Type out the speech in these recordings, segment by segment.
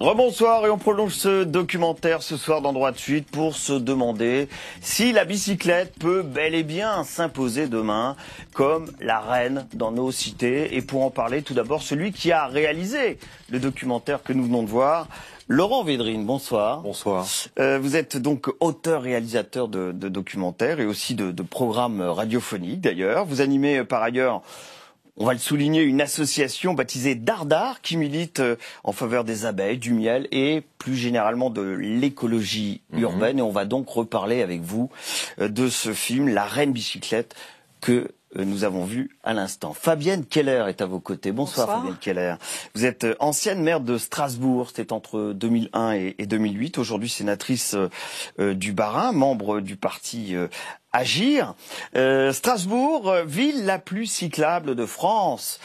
Rebonsoir et on prolonge ce documentaire ce soir dans Droit de Suite pour se demander si la bicyclette peut bel et bien s'imposer demain comme la reine dans nos cités. Et pour en parler, tout d'abord, celui qui a réalisé le documentaire que nous venons de voir, Laurent Védrine, bonsoir. Bonsoir. Vous êtes donc auteur-réalisateur de documentaires et aussi de programmes radiophoniques d'ailleurs. Vous animez par ailleurs, on va le souligner, une association baptisée Dardar qui milite en faveur des abeilles, du miel et plus généralement de l'écologie urbaine. Et on va donc reparler avec vous de ce film, La Reine Bicyclette, que nous avons vu à l'instant. Fabienne Keller est à vos côtés. Bonsoir. Fabienne Keller. Vous êtes ancienne maire de Strasbourg, c'était entre 2001 et 2008. Aujourd'hui sénatrice du Bas-Rhin, membre du parti Agir. Strasbourg, ville la plus cyclable de France,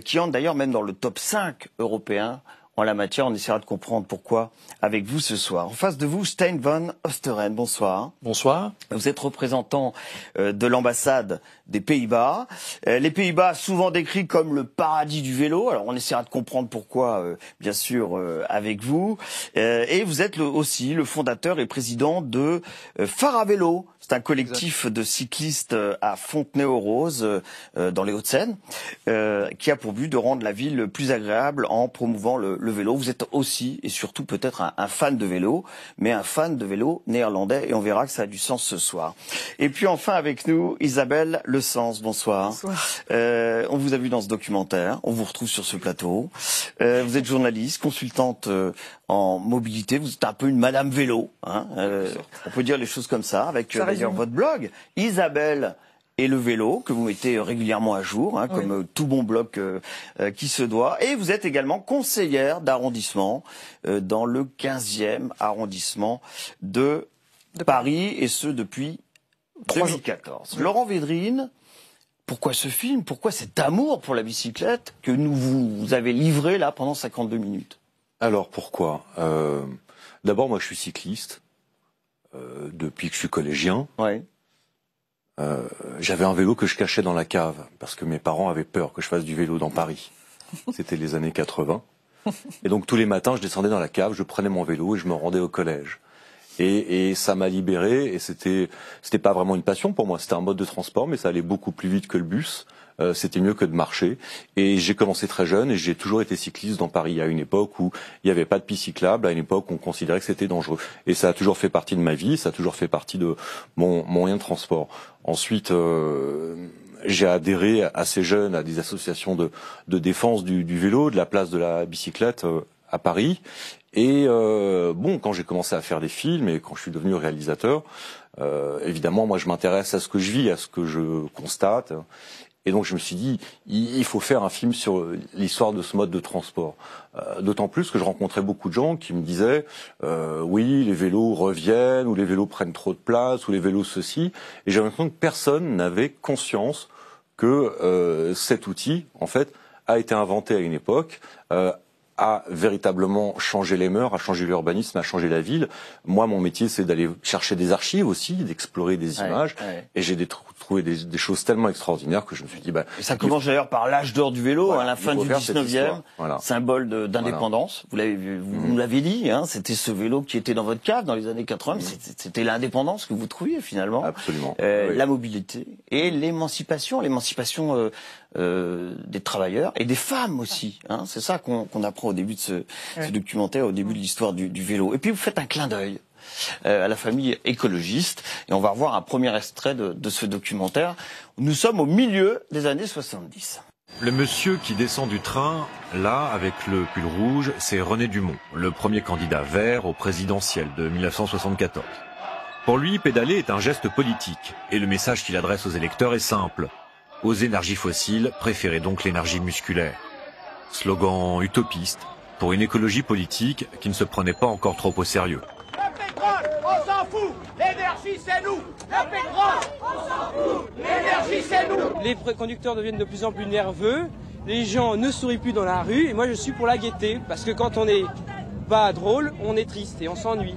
qui entre d'ailleurs même dans le top 5 européen en la matière. On essaiera de comprendre pourquoi avec vous ce soir. En face de vous, Stijn van Osteren. Bonsoir. Bonsoir. Vous êtes représentant de l'ambassade des Pays-Bas. Les Pays-Bas souvent décrits comme le paradis du vélo. Alors on essaiera de comprendre pourquoi, bien sûr, avec vous. Et vous êtes aussi le fondateur et président de Phare à vélo. C'est un collectif de cyclistes à Fontenay-aux-Roses, dans les Hauts-de-Seine, qui a pour but de rendre la ville plus agréable en promouvant le vélo. Vous êtes aussi et surtout peut-être un fan de vélo, mais un fan de vélo néerlandais, et on verra que ça a du sens ce soir. Et puis enfin avec nous, Isabelle Le Sens. Bonsoir. Bonsoir. On vous a vu dans ce documentaire, on vous retrouve sur ce plateau. Vous êtes journaliste, consultante en mobilité, vous êtes un peu une madame vélo, hein, on peut dire les choses comme ça, avec d'ailleurs votre blog, Isabelle et le vélo, que vous mettez régulièrement à jour, hein, comme tout bon blog qui se doit. Et vous êtes également conseillère d'arrondissement dans le 15e arrondissement de Paris, et ce depuis 2014. Laurent Védrine, pourquoi ce film? Pourquoi cet amour pour la bicyclette que vous avez livré là pendant 52 minutes? Alors pourquoi D'abord, moi je suis cycliste depuis que je suis collégien. Ouais. J'avais un vélo que je cachais dans la cave parce que mes parents avaient peur que je fasse du vélo dans Paris. C'était les années 80. Et donc tous les matins, je descendais dans la cave, je prenais mon vélo et je me rendais au collège. Et ça m'a libéré, et c'était pas vraiment une passion pour moi, c'était un mode de transport, mais ça allait beaucoup plus vite que le bus. C'était mieux que de marcher. Et j'ai commencé très jeune et j'ai toujours été cycliste dans Paris, à une époque où il n'y avait pas de piste cyclable, à une époque où on considérait que c'était dangereux. Et ça a toujours fait partie de ma vie, ça a toujours fait partie de mon moyen de transport. Ensuite, j'ai adhéré assez jeune à des associations de défense du vélo, de la place de la bicyclette à Paris. Et bon, quand j'ai commencé à faire des films et quand je suis devenu réalisateur, évidemment, moi je m'intéresse à ce que je vis, à ce que je constate. Et donc je me suis dit, il faut faire un film sur l'histoire de ce mode de transport. D'autant plus que je rencontrais beaucoup de gens qui me disaient, oui, les vélos reviennent, ou les vélos prennent trop de place, ou les vélos ceci. Et j'ai l'impression que personne n'avait conscience que cet outil, en fait, a été inventé à une époque, a véritablement changé les mœurs, a changé l'urbanisme, a changé la ville. Moi, mon métier, c'est d'aller chercher des archives aussi, d'explorer des images. Et j'ai trouvé des choses tellement extraordinaires que je me suis dit... Et ça commence d'ailleurs par l'âge d'or du vélo, à la fin du 19e, symbole d'indépendance. Vous nous l'avez dit, hein, c'était ce vélo qui était dans votre cave dans les années 80. C'était l'indépendance que vous trouviez finalement. Absolument. La mobilité et l'émancipation des travailleurs et des femmes aussi. Hein, c'est ça qu'on apprend au début de ce documentaire, au début de l'histoire du vélo. Et puis vous faites un clin d'œil à la famille écologiste, et on va revoir un premier extrait de ce documentaire. Nous sommes au milieu des années 70. Le monsieur qui descend du train, là, avec le pull rouge, c'est René Dumont, le premier candidat vert au présidentiel de 1974. Pour lui, pédaler est un geste politique, et le message qu'il adresse aux électeurs est simple. Aux énergies fossiles, préférez donc l'énergie musculaire. Slogan utopiste pour une écologie politique qui ne se prenait pas encore trop au sérieux. Le pétrole, on s'en fout. L'énergie, c'est nous. Le pétrole, on s'en fout. L'énergie, c'est nous. Les conducteurs deviennent de plus en plus nerveux. Les gens ne sourient plus dans la rue. Et moi, je suis pour la gaieté. Parce que quand on n'est pas drôle, on est triste et on s'ennuie.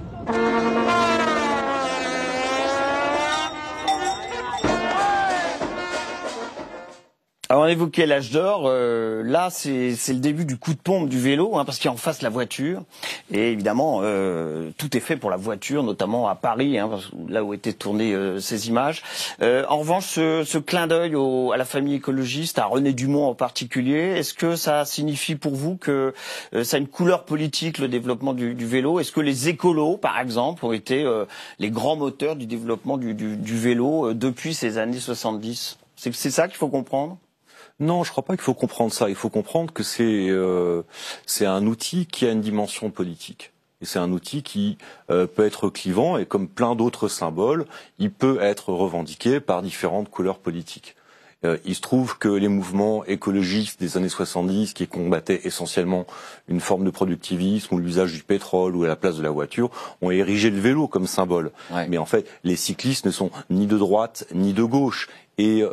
Alors on évoquait l'âge d'or, là c'est le début du coup de pompe du vélo, hein, parce qu'il y a en face la voiture, et évidemment tout est fait pour la voiture, notamment à Paris, hein, là où étaient tournées ces images. En revanche, ce clin d'œil à la famille écologiste, à René Dumont en particulier, est-ce que ça signifie pour vous que ça a une couleur politique, le développement du vélo? Est-ce que les écolos, par exemple, ont été les grands moteurs du développement du vélo depuis ces années 70? C'est ça qu'il faut comprendre? Non, je crois pas qu'il faut comprendre ça. Il faut comprendre que c'est un outil qui a une dimension politique. Et c'est un outil qui peut être clivant, et comme plein d'autres symboles, il peut être revendiqué par différentes couleurs politiques. Il se trouve que les mouvements écologistes des années 70, qui combattaient essentiellement une forme de productivisme ou l'usage du pétrole ou à la place de la voiture, ont érigé le vélo comme symbole. Ouais. Mais en fait, les cyclistes ne sont ni de droite ni de gauche. Et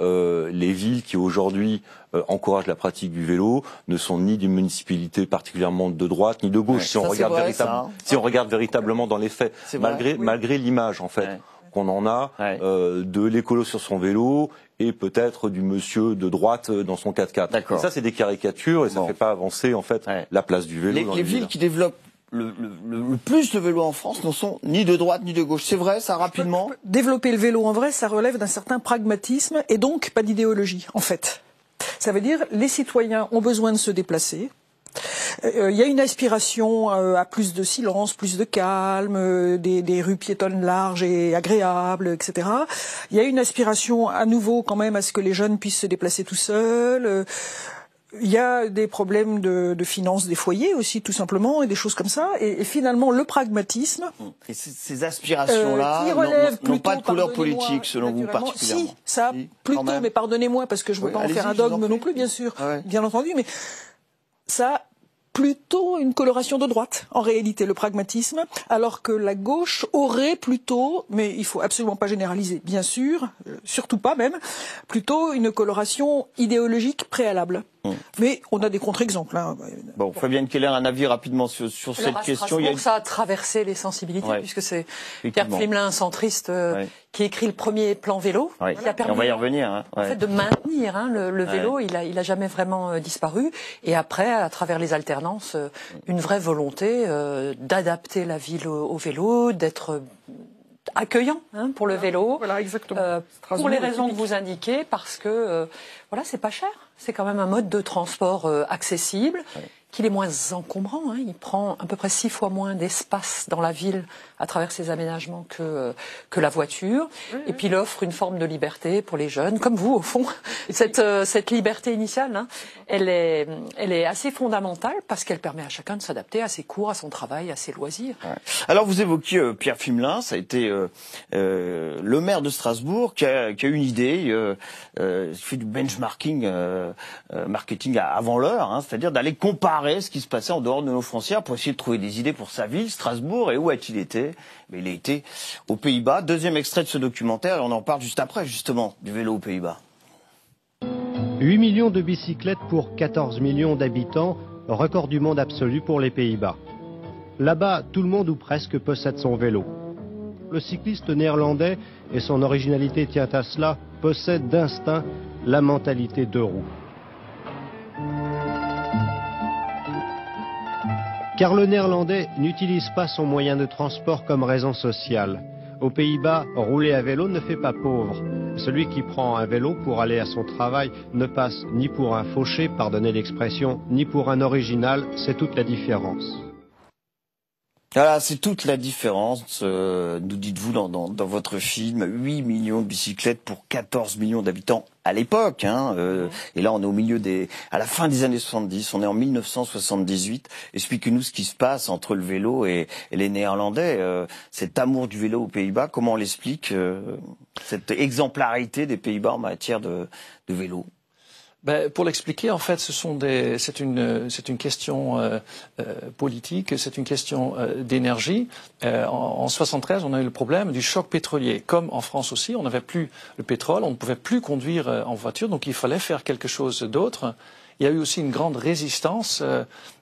les villes qui aujourd'hui encouragent la pratique du vélo ne sont ni des municipalités particulièrement de droite ni de gauche. Ouais, si on regarde véritablement dans les faits, malgré l'image en fait qu'on en a de l'écolo sur son vélo et peut-être du monsieur de droite dans son 4x4. Et ça, c'est des caricatures et ça ne fait pas avancer en fait la place du vélo. Les villes qui développent le plus de vélo en France ne sont ni de droite ni de gauche. C'est vrai, ça, rapidement? Développer le vélo en vrai, ça relève d'un certain pragmatisme et donc pas d'idéologie, en fait. Ça veut dire les citoyens ont besoin de se déplacer. Il y a une aspiration à plus de silence, plus de calme, des rues piétonnes larges et agréables, etc. Il y a une aspiration à nouveau quand même à ce que les jeunes puissent se déplacer tout seuls. Il y a des problèmes de finances des foyers aussi, tout simplement, et des choses comme ça. Et finalement, le pragmatisme... Et ces aspirations-là n'ont pas de couleur politique, selon vous, particulièrement? Si, ça, plutôt, mais pardonnez-moi, parce que je ne veux pas en faire un dogme non plus, bien sûr, bien entendu, mais ça... plutôt une coloration de droite, en réalité, le pragmatisme, alors que la gauche aurait plutôt, mais il faut absolument pas généraliser, bien sûr, surtout pas même, plutôt une coloration idéologique préalable. Mais on a des contre-exemples. Hein. Bon, Fabienne Keller, un avis rapidement sur cette question. Ça a traversé les sensibilités, puisque c'est Pierre Pflimlin, un centriste, qui écrit le premier plan vélo, qui a permis, on va y revenir, en fait, de maintenir le vélo. Il a jamais vraiment disparu. Et après, à travers les alternances, une vraie volonté d'adapter la ville au vélo, d'être accueillant pour le vélo. Voilà, exactement. Pour les raisons que vous indiquez, parce que c'est pas cher. C'est quand même un mode de transport accessible, qu'il est moins encombrant. Il prend à peu près 6 fois moins d'espace dans la ville à travers ses aménagements que la voiture. Et puis il offre une forme de liberté pour les jeunes, comme vous au fond. Cette liberté initiale, elle est assez fondamentale parce qu'elle permet à chacun de s'adapter à ses cours, à son travail, à ses loisirs. Alors vous évoquiez Pierre Pflimlin, ça a été le maire de Strasbourg qui a eu une idée, fait du benchmarking marketing avant l'heure, c'est-à-dire d'aller comparer ce qui se passait en dehors de nos frontières pour essayer de trouver des idées pour sa ville, Strasbourg. Et où a-t-il été? Mais il a été aux Pays-Bas. Deuxième extrait de ce documentaire, et on en parle juste après, justement, du vélo aux Pays-Bas. 8 millions de bicyclettes pour 14 millions d'habitants, record du monde absolu pour les Pays-Bas. Là-bas, tout le monde ou presque possède son vélo. Le cycliste néerlandais, et son originalité tient à cela, possède d'instinct la mentalité deux roues. Car le néerlandais n'utilise pas son moyen de transport comme raison sociale. Aux Pays-Bas, rouler à vélo ne fait pas pauvre. Celui qui prend un vélo pour aller à son travail ne passe ni pour un fauché, pardonnez l'expression, ni pour un original, c'est toute la différence. Voilà, c'est toute la différence, nous dites-vous dans votre film, 8 millions de bicyclettes pour 14 millions d'habitants à l'époque, et là on est au milieu à la fin des années 70, on est en 1978. Expliquez-nous ce qui se passe entre le vélo et les Néerlandais, cet amour du vélo aux Pays-Bas, comment on l'explique, cette exemplarité des Pays-Bas en matière de vélo? Pour l'expliquer, en fait, c'est une question politique, c'est une question d'énergie. En 73, on a eu le problème du choc pétrolier. Comme en France aussi, on n'avait plus le pétrole, on ne pouvait plus conduire en voiture, donc il fallait faire quelque chose d'autre. Il y a eu aussi une grande résistance.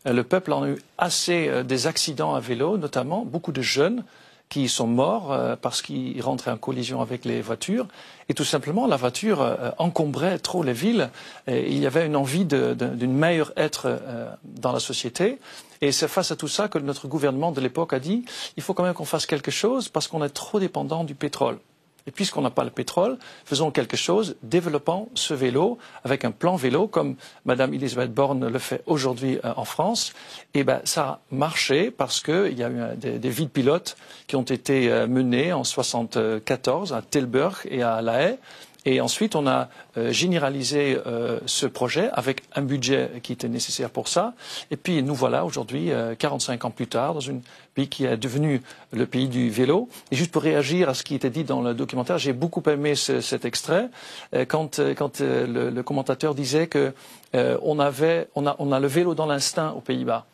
Le peuple en a eu assez des accidents à vélo, notamment beaucoup de jeunes. qui sont morts parce qu'ils rentraient en collision avec les voitures. Et tout simplement, la voiture encombrait trop les villes. Et il y avait une envie d'une meilleure être dans la société. Et c'est face à tout ça que notre gouvernement de l'époque a dit il faut quand même qu'on fasse quelque chose parce qu'on est trop dépendant du pétrole. Et puisqu'on n'a pas le pétrole, faisons quelque chose, développons ce vélo avec un plan vélo comme Madame Elisabeth Borne le fait aujourd'hui en France. Et ben ça a marché parce qu'il y a eu des villes pilotes qui ont été menées en 1974 à Tilburg et à La Haye. Et ensuite, on a généralisé ce projet avec un budget qui était nécessaire pour ça. Et puis, nous voilà aujourd'hui, 45 ans plus tard, dans un pays qui est devenu le pays du vélo. Et juste pour réagir à ce qui était dit dans le documentaire, j'ai beaucoup aimé cet extrait quand le commentateur disait que on a le vélo dans l'instinct aux Pays-Bas.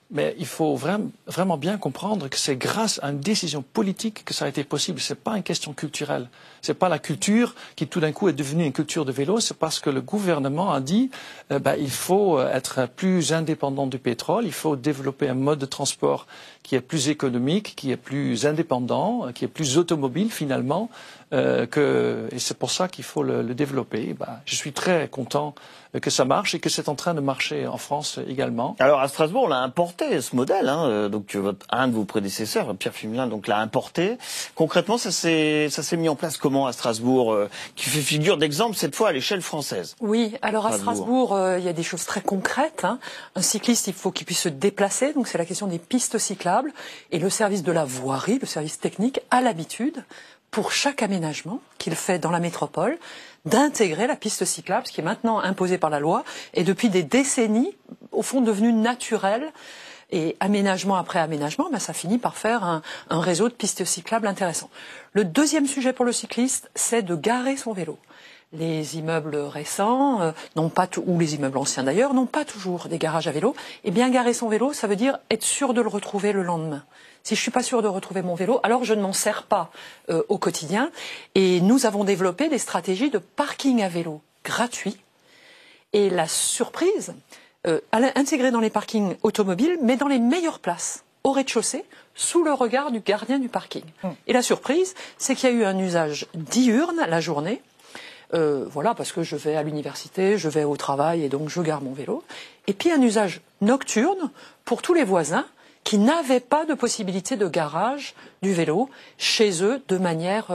Mais il faut vraiment bien comprendre que c'est grâce à une décision politique que ça a été possible. Ce n'est pas une question culturelle. Ce n'est pas la culture qui tout d'un coup est devenue une culture de vélo. C'est parce que le gouvernement a dit il faut être plus indépendant du pétrole. Il faut développer un mode de transport qui est plus économique, qui est plus indépendant, qui est plus automobile finalement. Et c'est pour ça qu'il faut le développer. Je suis très content que ça marche et que c'est en train de marcher en France également. Alors à Strasbourg, on l'a importé ce modèle. Donc un de vos prédécesseurs, Pierre Fimelin, donc l'a importé. Concrètement, ça s'est mis en place comment à Strasbourg, qui fait figure d'exemple cette fois à l'échelle française? Oui, alors à Strasbourg, il y a des choses très concrètes. Un cycliste, il faut qu'il puisse se déplacer. Donc c'est la question des pistes cyclables. Et le service de la voirie, le service technique, a l'habitude, pour chaque aménagement qu'il fait dans la métropole, d'intégrer la piste cyclable, ce qui est maintenant imposé par la loi, et depuis des décennies, au fond, devenu naturel. Et aménagement après aménagement, ça finit par faire un réseau de pistes cyclables intéressant. Le deuxième sujet pour le cycliste, c'est de garer son vélo. Les immeubles récents, ou les immeubles anciens d'ailleurs, n'ont pas toujours des garages à vélo. Et bien garer son vélo, ça veut dire être sûr de le retrouver le lendemain. Si je suis pas sûr de retrouver mon vélo, alors je ne m'en sers pas au quotidien. Et nous avons développé des stratégies de parking à vélo gratuit. Et la surprise, intégrée dans les parkings automobiles, mais dans les meilleures places, au rez-de-chaussée, sous le regard du gardien du parking. Et la surprise, c'est qu'il y a eu un usage diurne la journée. Parce que je vais à l'université, je vais au travail et donc je gare mon vélo. Et puis un usage nocturne pour tous les voisins qui n'avaient pas de possibilité de garage du vélo chez eux de manière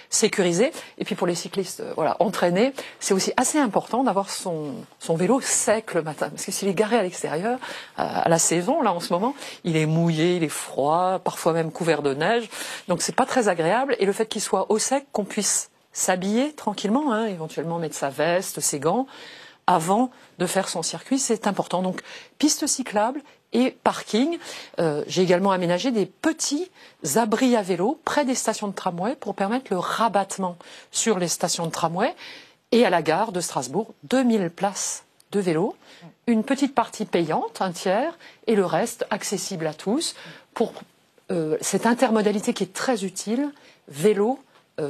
sécurisée. Et puis pour les cyclistes entraînés, c'est aussi assez important d'avoir son vélo sec le matin. Parce que s'il est garé à l'extérieur, à la saison, là en ce moment, il est mouillé, il est froid, parfois même couvert de neige. Donc c'est pas très agréable. Et le fait qu'il soit au sec, qu'on puisse s'habiller tranquillement, éventuellement mettre sa veste, ses gants, avant de faire son circuit, c'est important. Donc piste cyclable et parking. J'ai également aménagé des petits abris à vélo près des stations de tramway pour permettre le rabattement sur les stations de tramway. Et à la gare de Strasbourg, 2000 places de vélo, une petite partie payante, un tiers, et le reste accessible à tous pour cette intermodalité qui est très utile, vélo,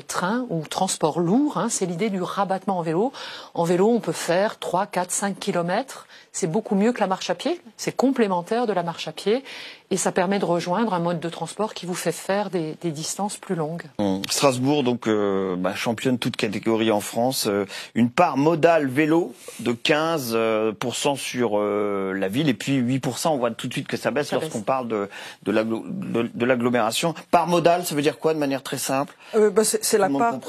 train ou transport lourd, c'est l'idée du rabattement en vélo. En vélo, on peut faire 3, 4, 5 kilomètres. C'est beaucoup mieux que la marche à pied. C'est complémentaire de la marche à pied. Et ça permet de rejoindre un mode de transport qui vous fait faire des distances plus longues. Strasbourg, donc, championne toute catégorie en France. Une part modale vélo de 15% sur la ville. Et puis 8%, on voit tout de suite que ça baisse lorsqu'on parle de l'agglomération. Part modale, ça veut dire quoi de manière très simple? C'est la part,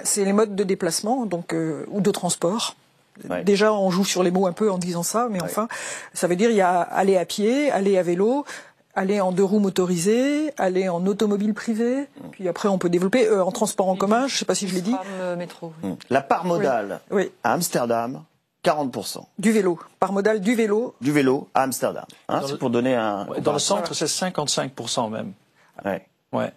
c'est les modes de déplacement, donc ou de transport. Ouais. Déjà, on joue sur les mots un peu en disant ça, mais enfin, ça veut dire il y a aller à pied, aller à vélo, aller en 2 roues motorisées, aller en automobile privée, puis après on peut développer en transport en commun, je ne sais pas si je l'ai dit. Métro. La part modale à Amsterdam, 40%. Du vélo, part modale du vélo. Du vélo à Amsterdam. C'est pour donner un... Dans le centre, c'est 55% même. Ouais.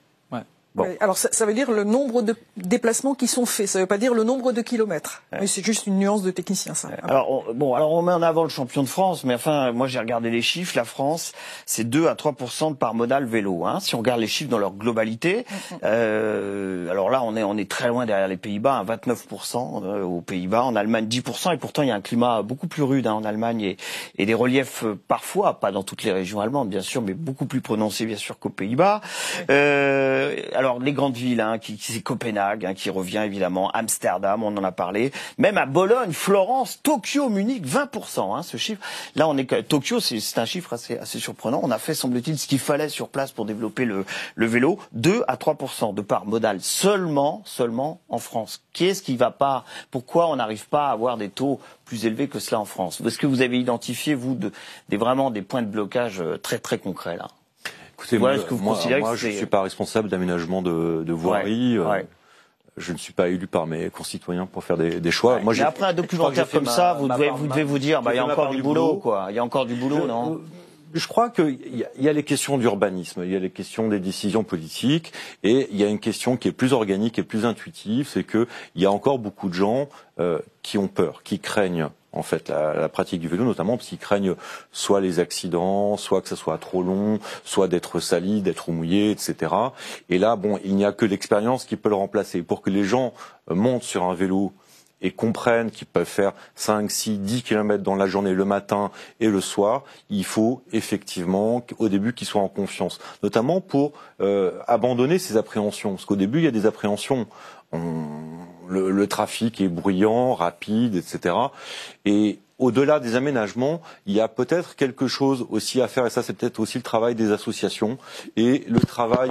Bon. Ouais, alors ça veut dire le nombre de déplacements qui sont faits, ça ne veut pas dire le nombre de kilomètres. Ouais. Mais c'est juste une nuance de technicien, ça. Alors on met en avant le champion de France, mais enfin moi j'ai regardé les chiffres, la France c'est 2 à 3% de part modale vélo. Hein, si on regarde les chiffres dans leur globalité, alors là on est très loin derrière les Pays-Bas, hein, 29% aux Pays-Bas, en Allemagne 10%, et pourtant il y a un climat beaucoup plus rude en Allemagne et des reliefs parfois, pas dans toutes les régions allemandes bien sûr, mais beaucoup plus prononcés bien sûr qu'aux Pays-Bas. Alors les grandes villes, hein, c'est Copenhague, hein, qui revient évidemment, Amsterdam, on en a parlé, même à Bologne, Florence, Tokyo, Munich, 20%. Hein, ce chiffre. Là, Tokyo, c'est un chiffre assez surprenant. On a fait, semble-t-il, ce qu'il fallait sur place pour développer le vélo, 2 à 3% de part modale seulement en France. Qu'est-ce qui va pas? Pourquoi on n'arrive pas à avoir des taux plus élevés que cela en France? Est-ce que vous avez identifié vous vraiment des points de blocage très très concrets là? Écoutez, voilà, moi je ne suis pas responsable d'aménagement de voirie. Ouais. Je ne suis pas élu par mes concitoyens pour faire des choix. Ouais. Moi, mais après un documentaire comme ça, vous devez vous dire, il y a encore du boulot, quoi. Il y a encore du boulot, non? Je crois qu'il y a les questions d'urbanisme, il y a les questions des décisions politiques, et il y a une question qui est plus organique et plus intuitive, c'est que il y a encore beaucoup de gens qui ont peur, qui craignent en fait la pratique du vélo, notamment parce qu'ils craignent soit les accidents, soit que ça soit trop long, soit d'être sali, d'être mouillé, etc. Et là, il n'y a que l'expérience qui peut le remplacer. Pour que les gens montent sur un vélo et comprennent qu'ils peuvent faire 5, 6, 10 km dans la journée, le matin et le soir, il faut effectivement, au début, qu'ils soient en confiance. Notamment pour abandonner ces appréhensions. Parce qu'au début, il y a des appréhensions. Le trafic est bruyant, rapide, etc. Et au-delà des aménagements, il y a peut-être quelque chose aussi à faire, et ça c'est peut-être aussi le travail des associations et le travail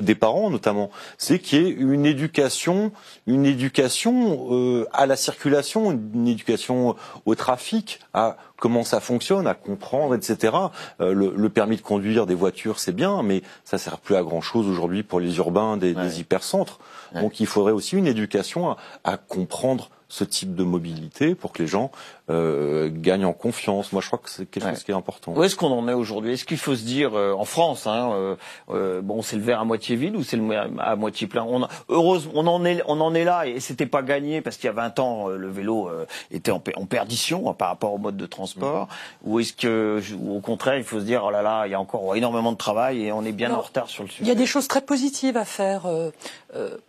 des parents notamment, c'est qu'il y ait une éducation à la circulation, une éducation au trafic, à comment ça fonctionne, à comprendre, etc. Le permis de conduire des voitures, c'est bien, mais ça sert plus à grand-chose aujourd'hui pour les urbains des hypercentres. Ouais. Donc il faudrait aussi une éducation à comprendre ce type de mobilité pour que les gens gagnent en confiance. Moi, je crois que c'est quelque chose qui est important. Où est-ce qu'on en est aujourd'hui? Est-ce qu'il faut se dire, en France, c'est le verre à moitié vide ou c'est le verre à moitié plein? Heureusement, on en est là, et c'était pas gagné parce qu'il y a 20 ans, le vélo était en perdition par rapport au mode de transport. Ou est-ce que, au contraire, il faut se dire, oh là là, il y a encore énormément de travail et on est bien en retard sur le sujet? Il y a des choses très positives à faire.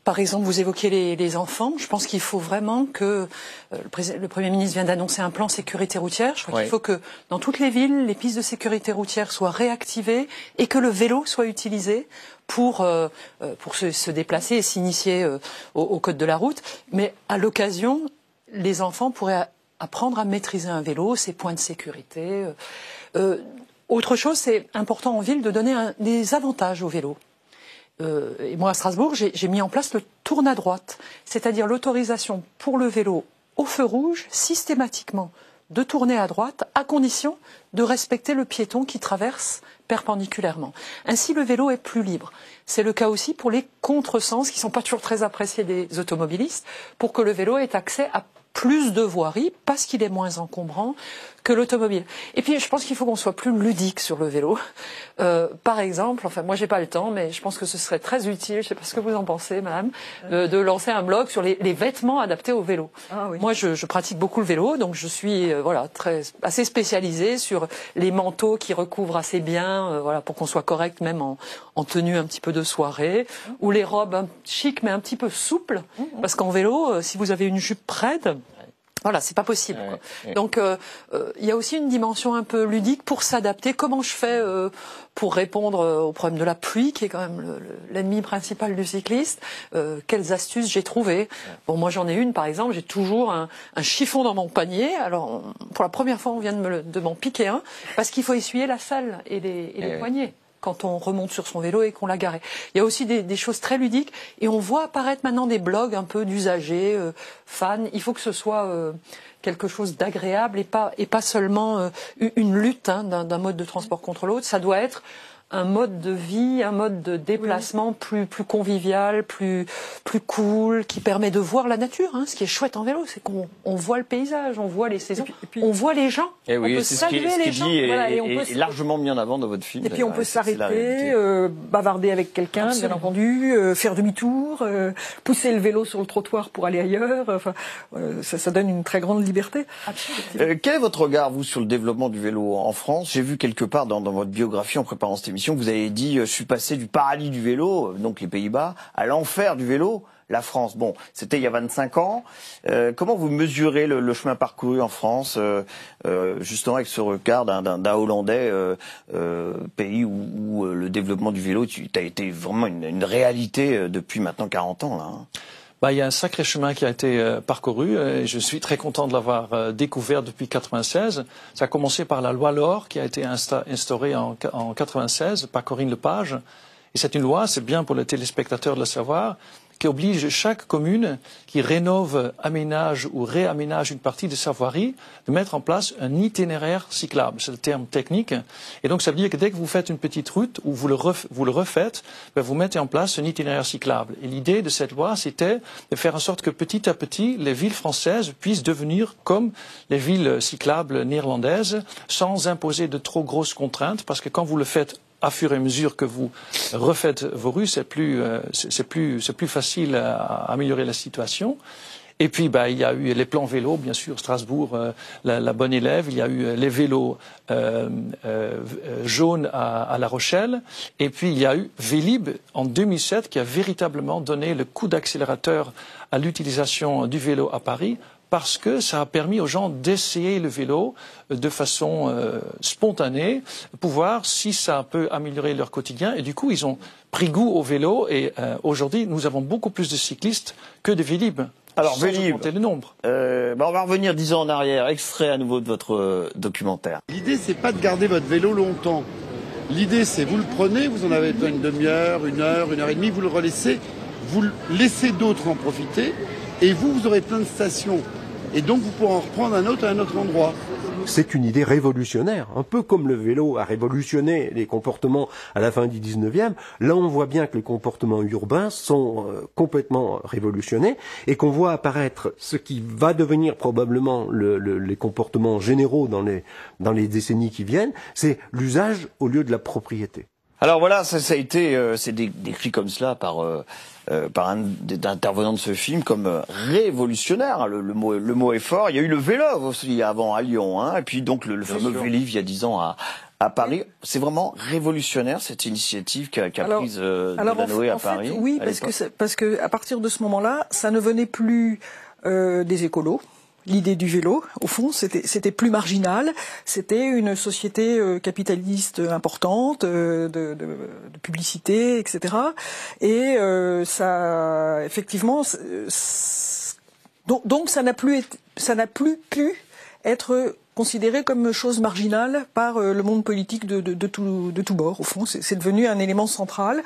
Par exemple, vous évoquez les enfants. Je pense qu'il faut vraiment que le Premier ministre vient d'annoncer un plan sécurité routière. Je crois qu'il faut que dans toutes les villes, les pistes de sécurité routière soient réactivées et que le vélo soit utilisé pour se déplacer et s'initier au code de la route. Mais à l'occasion, les enfants pourraient apprendre à maîtriser un vélo, ses points de sécurité. Autre chose, c'est important en ville de donner des avantages au vélo. Et moi, à Strasbourg, j'ai mis en place le tourne à droite, c'est-à-dire l'autorisation pour le vélo au feu rouge, systématiquement, de tourner à droite, à condition de respecter le piéton qui traverse perpendiculairement. Ainsi, le vélo est plus libre. C'est le cas aussi pour les contresens, qui ne sont pas toujours très appréciés des automobilistes, pour que le vélo ait accès à plus de voiries, parce qu'il est moins encombrant que l'automobile. Et puis, je pense qu'il faut qu'on soit plus ludique sur le vélo. Par exemple, moi j'ai pas le temps, mais je pense que ce serait très utile, je sais pas ce que vous en pensez, madame, de lancer un blog sur les vêtements adaptés au vélo. Ah, oui. Moi, je pratique beaucoup le vélo, donc je suis assez spécialisée sur les manteaux qui recouvrent assez bien, pour qu'on soit correct même en tenue un petit peu de soirée, ou les robes chic mais un petit peu souples, parce qu'en vélo, si vous avez une jupe raide, c'est pas possible. Quoi. Donc, il y a aussi une dimension un peu ludique pour s'adapter. Comment je fais pour répondre au problème de la pluie, qui est quand même l'ennemi principal du cycliste? Quelles astuces j'ai trouvées? Bon, moi j'en ai une, par exemple. J'ai toujours un chiffon dans mon panier. Alors, pour la première fois, on vient de m'en piquer un, parce qu'il faut essuyer la selle et les poignets quand on remonte sur son vélo et qu'on l'a garé. Il y a aussi des choses très ludiques, et on voit apparaître maintenant des blogs un peu d'usagers, fans. Il faut que ce soit quelque chose d'agréable et pas seulement une lutte d'un mode de transport contre l'autre. Ça doit être un mode de vie, un mode de déplacement plus convivial, plus cool, qui permet de voir la nature. Ce qui est chouette en vélo, c'est qu'on voit le paysage, on voit les saisons, on voit les gens. Et on oui, peut c'est ce qui est largement mis en avant dans votre film. Et puis on peut s'arrêter, bavarder avec quelqu'un, bien entendu, faire demi-tour, pousser le vélo sur le trottoir pour aller ailleurs. Enfin, ça donne une très grande liberté. Quel est votre regard, vous, sur le développement du vélo en France? J'ai vu quelque part dans votre biographie en préparant cette émission, vous avez dit je suis passé du paradis du vélo, donc les Pays-Bas, à l'enfer du vélo, la France. Bon, c'était il y a 25 ans. Comment vous mesurez le chemin parcouru en France, justement avec ce regard d'un Hollandais, pays où le développement du vélo a été vraiment une réalité depuis maintenant 40 ans, là. Il y a un sacré chemin qui a été parcouru et je suis très content de l'avoir découvert depuis 1996. Ça a commencé par la loi Laure qui a été instaurée en 1996 par Corinne Lepage. Et c'est une loi, c'est bien pour les téléspectateurs de le savoir, qui oblige chaque commune qui rénove, aménage ou réaménage une partie de sa voirie de mettre en place un itinéraire cyclable. C'est le terme technique. Et donc ça veut dire que dès que vous faites une petite route ou vous le refaites, vous mettez en place un itinéraire cyclable. Et l'idée de cette loi, c'était de faire en sorte que petit à petit, les villes françaises puissent devenir comme les villes cyclables néerlandaises sans imposer de trop grosses contraintes, parce que quand vous le faites à fur et à mesure que vous refaites vos rues, c'est plus facile à améliorer la situation. Et puis, il y a eu les plans vélos, bien sûr, Strasbourg, la bonne élève. Il y a eu les vélos jaunes à La Rochelle. Et puis, il y a eu Vélib en 2007 qui a véritablement donné le coup d'accélérateur à l'utilisation du vélo à Paris, parce que ça a permis aux gens d'essayer le vélo de façon spontanée, pour voir si ça peut améliorer leur quotidien. Et du coup, ils ont pris goût au vélo. Et aujourd'hui, nous avons beaucoup plus de cyclistes que de Vélib. Alors, Vélib, le nombre. On va revenir 10 ans en arrière. Extrait à nouveau de votre documentaire. L'idée, c'est pas de garder votre vélo longtemps. L'idée, c'est vous le prenez, vous en avez besoin une demi-heure, une heure et demie, vous le relaissez, vous laissez d'autres en profiter, et vous aurez plein de stations. Et donc vous pourrez en reprendre un autre à un autre endroit. C'est une idée révolutionnaire, un peu comme le vélo a révolutionné les comportements à la fin du 19e. Là, on voit bien que les comportements urbains sont complètement révolutionnés et qu'on voit apparaître ce qui va devenir probablement les comportements généraux dans les décennies qui viennent, c'est l'usage au lieu de la propriété. Alors voilà, ça a été c'est décrit comme cela par un des intervenants de ce film comme révolutionnaire. Le mot est fort. Il y a eu le vélo aussi avant à Lyon, et puis donc le fameux Vélib il y a 10 ans à Paris. C'est vraiment révolutionnaire cette initiative qu'a prise Delanoë à Paris. Oui, parce que à partir de ce moment-là, ça ne venait plus des écolos. L'idée du vélo, au fond, c'était plus marginal. C'était une société capitaliste importante, de publicité, etc. Et ça, effectivement, donc ça n'a plus pu être considéré comme chose marginale par le monde politique de tous bords. Au fond, c'est devenu un élément central.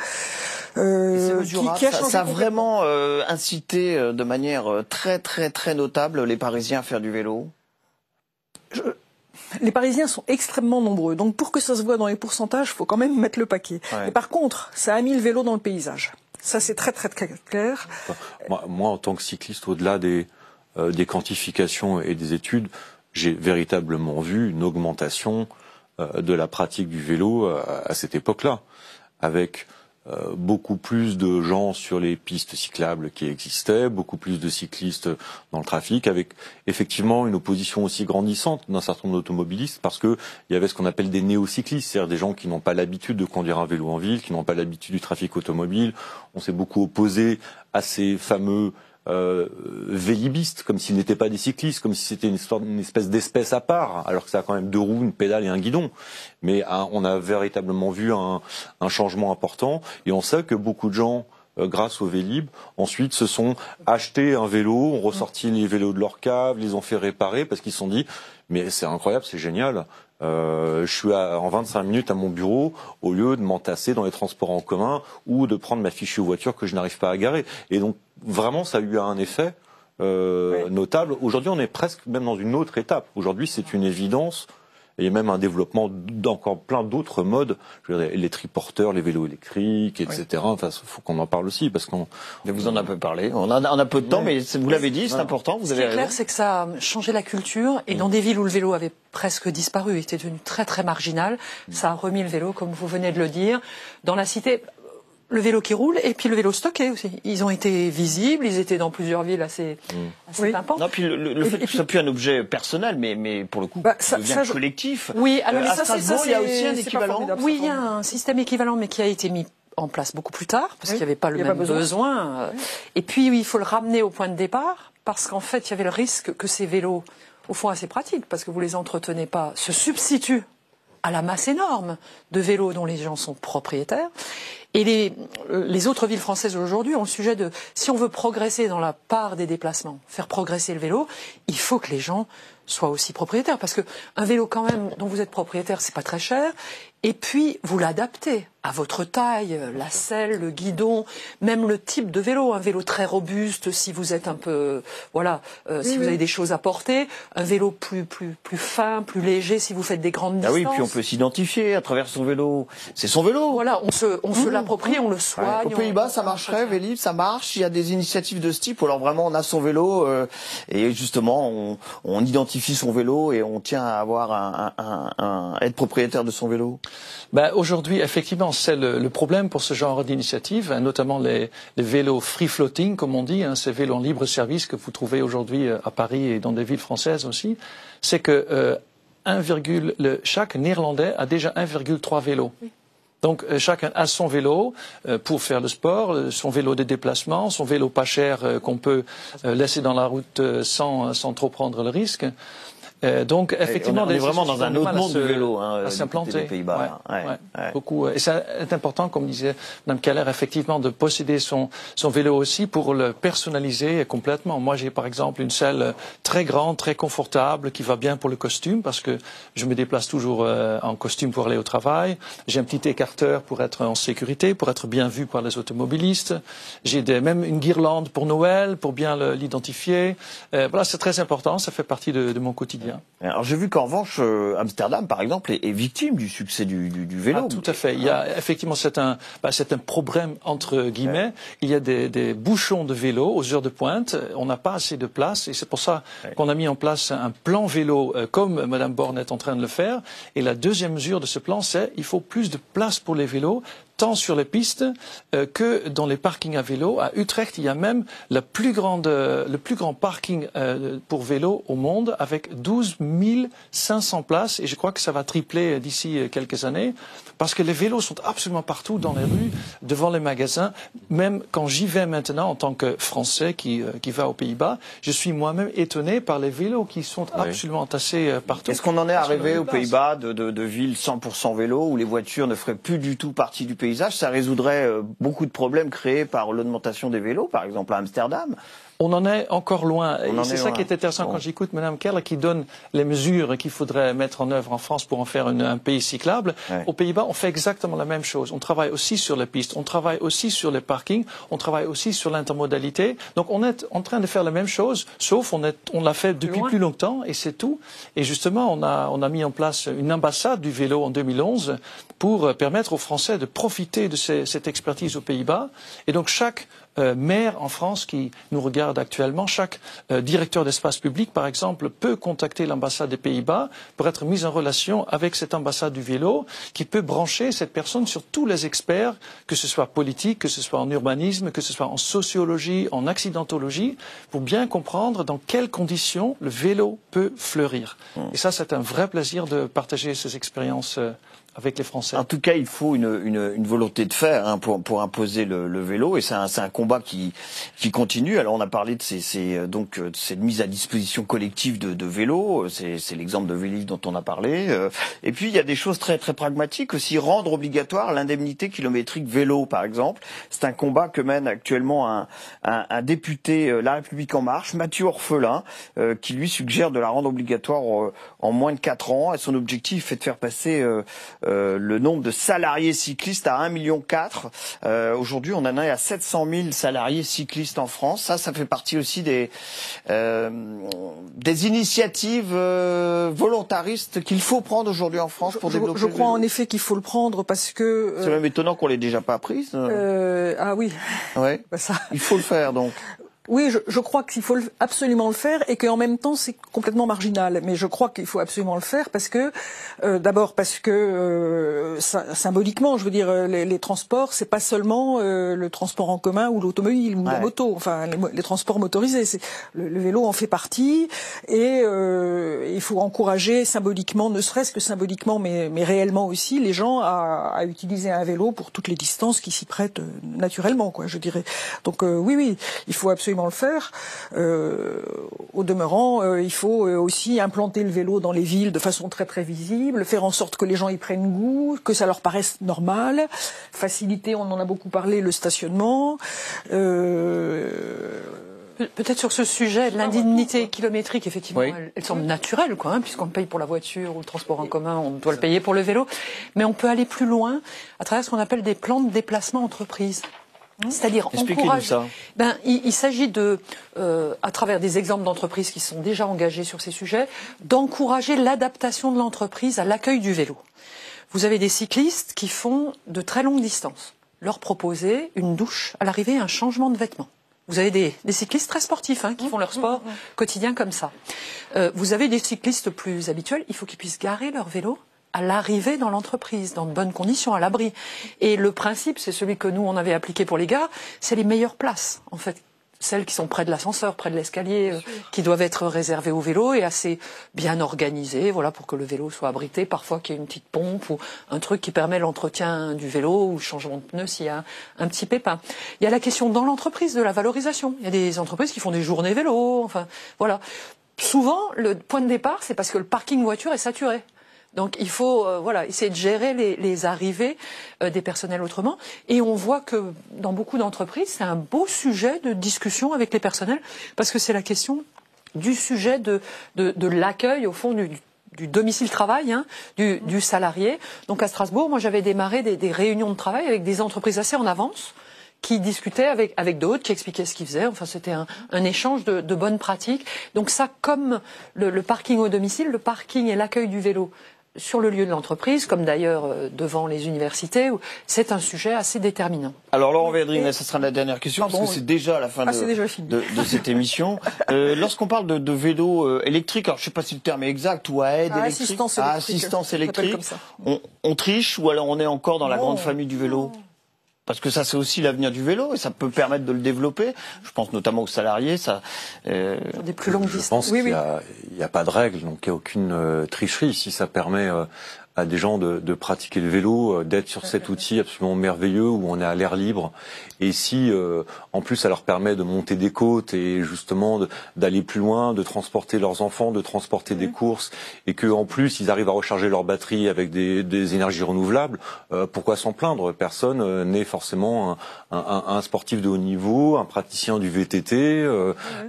Qui a vraiment incité de manière très très très notable les Parisiens à faire du vélo. Les Parisiens sont extrêmement nombreux, donc pour que ça se voit dans les pourcentages, il faut quand même mettre le paquet. Ouais. Et par contre, ça a mis le vélo dans le paysage. Ça, c'est très très très clair. Moi, en tant que cycliste, au-delà des quantifications et des études, j'ai véritablement vu une augmentation de la pratique du vélo à cette époque-là, avec beaucoup plus de gens sur les pistes cyclables qui existaient, beaucoup plus de cyclistes dans le trafic, avec effectivement une opposition aussi grandissante d'un certain nombre d'automobilistes, parce que il y avait ce qu'on appelle des néocyclistes, c'est-à-dire des gens qui n'ont pas l'habitude de conduire un vélo en ville, qui n'ont pas l'habitude du trafic automobile. On s'est beaucoup opposé à ces fameux vélibistes, comme s'ils n'étaient pas des cyclistes, comme si c'était une espèce d'espèce à part, alors que ça a quand même 2 roues, une pédale et un guidon. Mais on a véritablement vu un changement important, et on sait que beaucoup de gens, grâce au Vélib, ensuite se sont achetés un vélo, ont ressorti les vélos de leur cave, les ont fait réparer, parce qu'ils se sont dit, mais c'est incroyable, c'est génial, je suis en 25 minutes à mon bureau, au lieu de m'entasser dans les transports en commun, ou de prendre ma fichue voiture que je n'arrive pas à garer. Et donc, vraiment, ça a eu un effet notable. Aujourd'hui, on est presque même dans une autre étape. Aujourd'hui, c'est une évidence Et il y a même un développement d'encore plein d'autres modes, je veux dire, les triporteurs, les vélos électriques, etc. Oui. Enfin, il faut qu'on en parle aussi, parce qu'on... Vous en avez parlé. On a peu de temps, mais vous l'avez dit, c'est important. Vous avez Ce qui est clair, c'est que ça a changé la culture, et dans des villes où le vélo avait presque disparu, était devenu très très marginal, ça a remis le vélo, comme vous venez de le dire, dans la cité. Le vélo qui roule et puis le vélo stocké aussi. Ils ont été visibles, ils étaient dans plusieurs villes assez pimpantes. Non, puis le fait que ce soit plus un objet personnel, mais pour le coup, ça devient collectif. Oui, alors à Strasbourg, il y a aussi un équivalent. Oui, il y a un système équivalent, mais qui a été mis en place beaucoup plus tard, parce qu'il n'y avait pas le même besoin. Et puis, il faut le ramener au point de départ, parce qu'en fait, il y avait le risque que ces vélos, au fond assez pratiques, parce que vous les entretenez pas, se substituent à la masse énorme de vélos dont les gens sont propriétaires. Et les autres villes françaises aujourd'hui ont le sujet de, si on veut progresser dans la part des déplacements, faire progresser le vélo, il faut que les gens soient aussi propriétaires. Parce que un vélo quand même dont vous êtes propriétaire, c'est pas très cher. Et puis, vous l'adaptez à votre taille, la selle, le guidon, même le type de vélo. Un vélo très robuste si vous êtes un peu, si vous avez des choses à porter. Un vélo plus fin, plus léger si vous faites des grandes distances. Ah oui, puis on peut s'identifier à travers son vélo. C'est son vélo. Voilà, on se l'approprie, on le soigne. Aux Pays-Bas, ça marcherait, Vélib, ça marche. Il y a des initiatives de ce type. Ou alors vraiment, on a son vélo et justement, on identifie son vélo et on tient à avoir être propriétaire de son vélo. Aujourd'hui, effectivement, c'est le problème pour ce genre d'initiative, notamment les vélos free floating, comme on dit, ces vélos en libre service que vous trouvez aujourd'hui à Paris et dans des villes françaises aussi. C'est que chaque Néerlandais a déjà 1,3 vélos. Oui. Donc chacun a son vélo pour faire le sport, son vélo de déplacement, son vélo pas cher qu'on peut laisser dans la route sans trop prendre le risque. Donc effectivement, on est vraiment dans un autre monde du vélo, à s'implanter. Des Pays-Bas. Beaucoup. Et ça est important, comme disait Mme Keller, effectivement, de posséder son vélo aussi pour le personnaliser complètement. Moi, j'ai par exemple une selle très grande, très confortable, qui va bien pour le costume, parce que je me déplace toujours en costume pour aller au travail. J'ai un petit écarteur pour être en sécurité, pour être bien vu par les automobilistes. J'ai même une guirlande pour Noël, pour bien l'identifier. Voilà, c'est très important. Ça fait partie de mon quotidien. Alors j'ai vu qu'en revanche, Amsterdam, par exemple, est victime du succès du vélo. Tout à fait. Il y a effectivement c'est un problème entre guillemets. Ouais. Il y a des bouchons de vélo aux heures de pointe. On n'a pas assez de place et c'est pour ça qu'on a mis en place un plan vélo comme Madame Borne est en train de le faire. Et la deuxième mesure de ce plan, c'est il faut plus de place pour les vélos, tant sur les pistes que dans les parkings à vélo. À Utrecht, il y a même le plus grand parking pour vélo au monde avec 12 500 places et je crois que ça va tripler d'ici quelques années parce que les vélos sont absolument partout dans les rues, devant les magasins. Même quand j'y vais maintenant en tant que Français qui va aux Pays-Bas, je suis moi-même étonné par les vélos qui sont absolument entassés partout. Est-ce qu'on en est arrivé aux Pays-Bas de villes 100% vélo où les voitures ne feraient plus du tout partie du paysage? Ça résoudrait beaucoup de problèmes créés par l'augmentation des vélos, par exemple à Amsterdam. On en est encore loin. Et c'est ça qui est intéressant quand j'écoute Mme Keller qui donne les mesures qu'il faudrait mettre en œuvre en France pour en faire un pays cyclable. Ouais. Aux Pays-Bas, on fait exactement la même chose. On travaille aussi sur les pistes, on travaille aussi sur les parkings, on travaille aussi sur l'intermodalité. Donc on est en train de faire la même chose, sauf on l'a fait depuis plus longtemps et c'est tout. Et justement, on a mis en place une ambassade du vélo en 2011 pour permettre aux Français de profiter de cette expertise aux Pays-Bas. Et donc chaque maire en France qui nous regarde actuellement, chaque directeur d'espace public, par exemple, peut contacter l'ambassade des Pays-Bas pour être mis en relation avec cette ambassade du vélo qui peut brancher cette personne sur tous les experts, que ce soit politique, que ce soit en urbanisme, que ce soit en sociologie, en accidentologie, pour bien comprendre dans quelles conditions le vélo peut fleurir. Et ça, c'est un vrai plaisir de partager ces expériences avec les Français. En tout cas, il faut une volonté de faire pour imposer le vélo, et c'est un combat qui continue. Alors, on a parlé de cette mise à disposition collective de vélos. C'est l'exemple de Vélib dont on a parlé. Et puis, il y a des choses très très pragmatiques aussi. Rendre obligatoire l'indemnité kilométrique vélo, par exemple. C'est un combat que mène actuellement un député La République En Marche, Mathieu Orphelin, qui lui suggère de la rendre obligatoire en moins de 4 ans. Et son objectif est de faire passer le nombre de salariés cyclistes à 1,4 million. Aujourd'hui, on en est à 700 000 salariés cyclistes en France. Ça fait partie aussi des initiatives volontaristes qu'il faut prendre aujourd'hui en France pour développer. Je crois en effet qu'il faut le prendre parce que... C'est même étonnant qu'on l'ait déjà pas prise. Ah oui. Ouais. Ça... Il faut le faire donc. Oui, je crois qu'il faut absolument le faire et qu'en même temps c'est complètement marginal. Mais je crois qu'il faut absolument le faire parce que, d'abord parce que symboliquement, je veux dire, les transports, c'est pas seulement le transport en commun ou l'automobile ou la moto. Enfin, les transports motorisés, le vélo en fait partie et il faut encourager symboliquement, ne serait-ce que symboliquement, mais réellement aussi, les gens à utiliser un vélo pour toutes les distances qui s'y prêtent naturellement, quoi. Je dirais. Donc oui, il faut absolument le faire. Au demeurant, il faut aussi implanter le vélo dans les villes de façon très très visible, faire en sorte que les gens y prennent goût, que ça leur paraisse normal, faciliter, on en a beaucoup parlé, le stationnement. Peut-être sur ce sujet, l'indemnité kilométrique, effectivement, elle semble naturelle, quoi, puisqu'on paye pour la voiture ou le transport en commun, on doit le payer pour le vélo. Mais on peut aller plus loin à travers ce qu'on appelle des plans de déplacement entreprise. C'est-à-dire encourager. Il s'agit de, à travers des exemples d'entreprises qui sont déjà engagées sur ces sujets, d'encourager l'adaptation de l'entreprise à l'accueil du vélo. Vous avez des cyclistes qui font de très longues distances. Leur proposer une douche à l'arrivée, un changement de vêtements. Vous avez des cyclistes très sportifs qui font leur sport quotidien comme ça. Vous avez des cyclistes plus habituels. Il faut qu'ils puissent garer leur vélo à l'arrivée dans l'entreprise, dans de bonnes conditions, à l'abri. Et le principe, c'est celui que nous, on avait appliqué pour les gares, c'est les meilleures places, en fait. Celles qui sont près de l'ascenseur, près de l'escalier, qui doivent être réservées au vélo et assez bien organisées, voilà, pour que le vélo soit abrité. Parfois qu'il y ait une petite pompe ou un truc qui permet l'entretien du vélo ou le changement de pneus s'il y a un petit pépin. Il y a la question dans l'entreprise de la valorisation. Il y a des entreprises qui font des journées vélo, enfin, voilà. Souvent, le point de départ, c'est parce que le parking voiture est saturé. Donc il faut essayer de gérer les arrivées des personnels autrement. Et on voit que dans beaucoup d'entreprises, c'est un beau sujet de discussion avec les personnels, parce que c'est la question du sujet de l'accueil, au fond, du domicile-travail, du salarié. Donc à Strasbourg, moi j'avais démarré des réunions de travail avec des entreprises assez en avance, qui discutaient avec d'autres, qui expliquaient ce qu'ils faisaient. Enfin, c'était un échange de bonnes pratiques. Donc ça, comme le parking au domicile, le parking et l'accueil du vélo sur le lieu de l'entreprise, comme d'ailleurs devant les universités, c'est un sujet assez déterminant. Alors Laurent Védrine, ça sera la dernière question, parce que c'est déjà la fin de cette émission. Lorsqu'on parle de vélo électrique, alors je ne sais pas si le terme est exact, ou à aide électrique, assistance électrique, on triche ou alors on est encore dans la grande famille du vélo ? Parce que ça, c'est aussi l'avenir du vélo et ça peut permettre de le développer. Je pense notamment aux salariés. Des plus longues distances. Je pense qu'il n'y a pas de règle, donc il n'y a aucune tricherie. Si ça permet à des gens de pratiquer le vélo, d'être sur cet outil absolument merveilleux où on est à l'air libre. Et si, en plus, ça leur permet de monter des côtes et justement d'aller plus loin, de transporter leurs enfants, de transporter des courses, et que en plus ils arrivent à recharger leur batterie avec des énergies renouvelables, pourquoi s'en plaindre ? Personne n'est forcément un sportif de haut niveau, un praticien du VTT.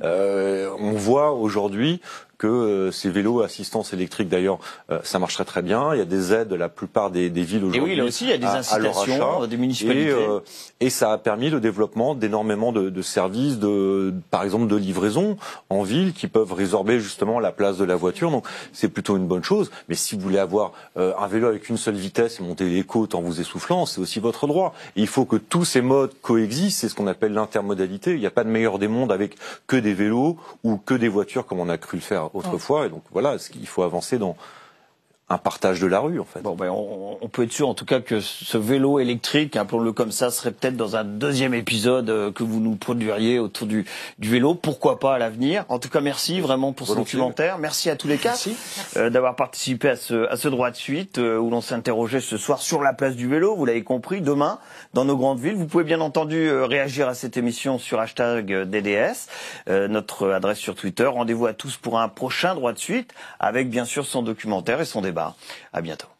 On voit aujourd'hui que ces vélos assistance électrique, d'ailleurs, ça marcherait très bien. Il y a des aides de la plupart des villes aujourd'hui. Et oui, là aussi, il y a des incitations des municipalités. Et ça a permis le développement d'énormément de services, par exemple de livraison en ville, qui peuvent résorber justement la place de la voiture. Donc c'est plutôt une bonne chose. Mais si vous voulez avoir un vélo avec une seule vitesse et monter les côtes en vous essoufflant, c'est aussi votre droit. Et il faut que tous ces modes coexistent. C'est ce qu'on appelle l'intermodalité. Il n'y a pas de meilleur des mondes avec que des vélos ou que des voitures comme on a cru le faire autrefois. Et donc voilà, il faut avancer dans un partage de la rue, en fait. Bon, on peut être sûr, en tout cas, que ce vélo électrique, appelons-le comme ça, serait peut-être dans un deuxième épisode que vous nous produiriez autour du vélo. Pourquoi pas à l'avenir. En tout cas, merci vraiment pour ce documentaire. Merci à tous les quatre d'avoir participé à ce droit de suite où l'on s'interrogeait ce soir sur la place du vélo. Vous l'avez compris, demain, dans nos grandes villes. Vous pouvez bien entendu réagir à cette émission sur #DDS, notre adresse sur Twitter. Rendez-vous à tous pour un prochain droit de suite avec bien sûr son documentaire et son débat. À bientôt.